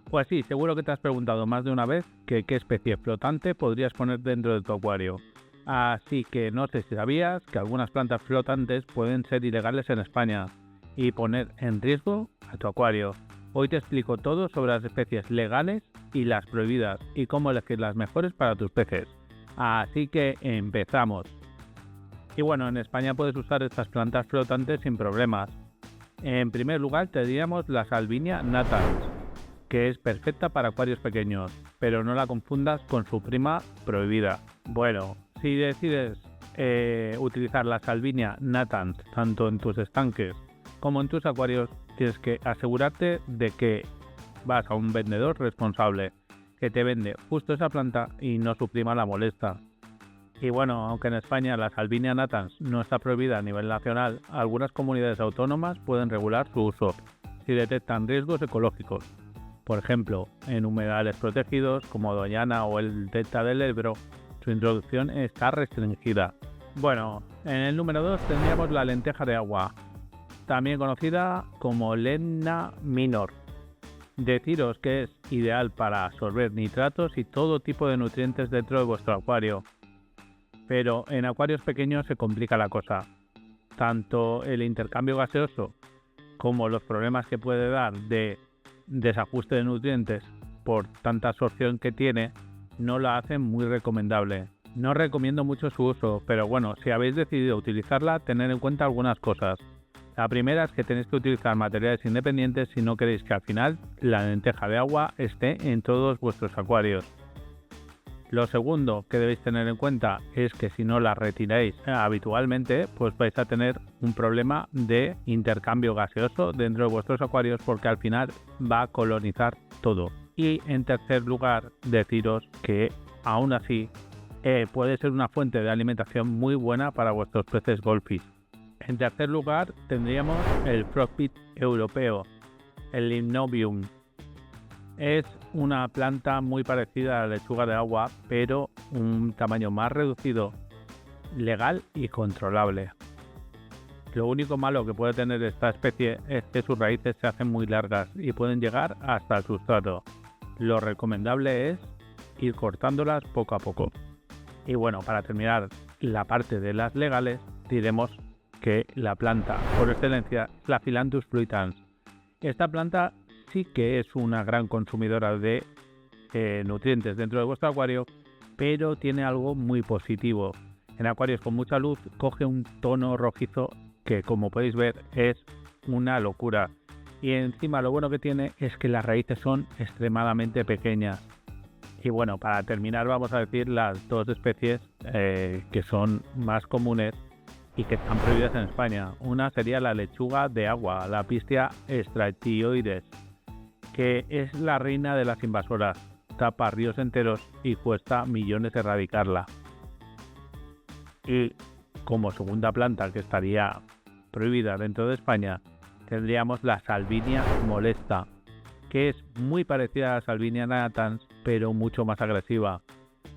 Pues sí, seguro que te has preguntado más de una vez que qué especie flotante podrías poner dentro de tu acuario. Así que no sé si sabías que algunas plantas flotantes pueden ser ilegales en España y poner en riesgo a tu acuario. Hoy te explico todo sobre las especies legales y las prohibidas y cómo elegir las mejores para tus peces. Así que empezamos. Y bueno, en España puedes usar estas plantas flotantes sin problemas. En primer lugar te diríamos la Salvinia natans, que es perfecta para acuarios pequeños, pero no la confundas con su prima prohibida. Bueno, si decides utilizar la Salvinia natans tanto en tus estanques como en tus acuarios, tienes que asegurarte de que vas a un vendedor responsable que te vende justo esa planta y no su prima la molesta. Y bueno, aunque en España la Salvinia natans no está prohibida a nivel nacional, algunas comunidades autónomas pueden regular su uso si detectan riesgos ecológicos. Por ejemplo, en humedales protegidos como Doñana o el Delta del Ebro, su introducción está restringida. Bueno, en el número 2 tendríamos la lenteja de agua, también conocida como Lemna minor. Deciros que es ideal para absorber nitratos y todo tipo de nutrientes dentro de vuestro acuario. Pero en acuarios pequeños se complica la cosa. Tanto el intercambio gaseoso como los problemas que puede dar de desajuste de nutrientes por tanta absorción que tiene, no la hacen muy recomendable. No recomiendo mucho su uso, pero bueno, si habéis decidido utilizarla, tened en cuenta algunas cosas. La primera es que tenéis que utilizar materiales independientes si no queréis que al final la lenteja de agua esté en todos vuestros acuarios. Lo segundo que debéis tener en cuenta es que si no la retiráis habitualmente, pues vais a tener un problema de intercambio gaseoso dentro de vuestros acuarios porque al final va a colonizar todo. Y en tercer lugar, deciros que aún así puede ser una fuente de alimentación muy buena para vuestros peces goldfish. En tercer lugar tendríamos el Frogpit europeo, el Limnobium. Es una planta muy parecida a la lechuga de agua, pero un tamaño más reducido, legal y controlable. Lo único malo que puede tener esta especie es que sus raíces se hacen muy largas y pueden llegar hasta el sustrato. Lo recomendable es ir cortándolas poco a poco. Y bueno, para terminar la parte de las legales, diremos que la planta por excelencia es la Phyllanthus fruitans. Esta planta sí que es una gran consumidora de nutrientes dentro de vuestro acuario, pero tiene algo muy positivo. En acuarios con mucha luz coge un tono rojizo que, como podéis ver, es una locura. Y encima lo bueno que tiene es que las raíces son extremadamente pequeñas. Y bueno, para terminar vamos a decir las dos especies que son más comunes y que están prohibidas en España. Una sería la lechuga de agua, la Pistia stratioides, que es la reina de las invasoras, tapa ríos enteros y cuesta millones erradicarla. Y como segunda planta que estaría prohibida dentro de España, tendríamos la Salvinia molesta, que es muy parecida a la Salvinia natans, pero mucho más agresiva.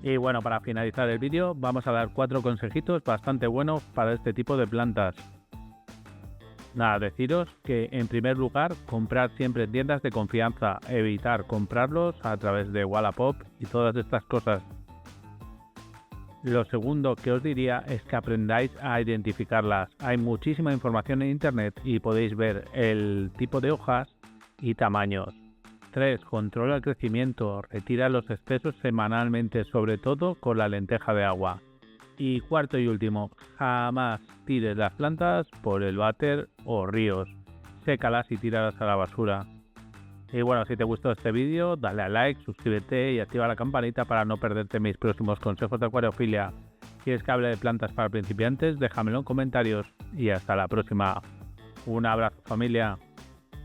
Y bueno, para finalizar el vídeo vamos a dar 4 consejitos bastante buenos para este tipo de plantas. Nada, deciros que en primer lugar, comprar siempre en tiendas de confianza, evitar comprarlos a través de Wallapop y todas estas cosas. Lo segundo que os diría es que aprendáis a identificarlas. Hay muchísima información en internet y podéis ver el tipo de hojas y tamaños. 3. Controla el crecimiento, retira los excesos semanalmente, sobre todo con la lenteja de agua. Y cuarto y último, jamás tires las plantas por el váter o ríos. Sécalas y tíralas a la basura. Y bueno, si te gustó este vídeo, dale a like, suscríbete y activa la campanita para no perderte mis próximos consejos de acuariofilia. Si quieres que hable de plantas para principiantes, déjamelo en comentarios y hasta la próxima. Un abrazo, familia.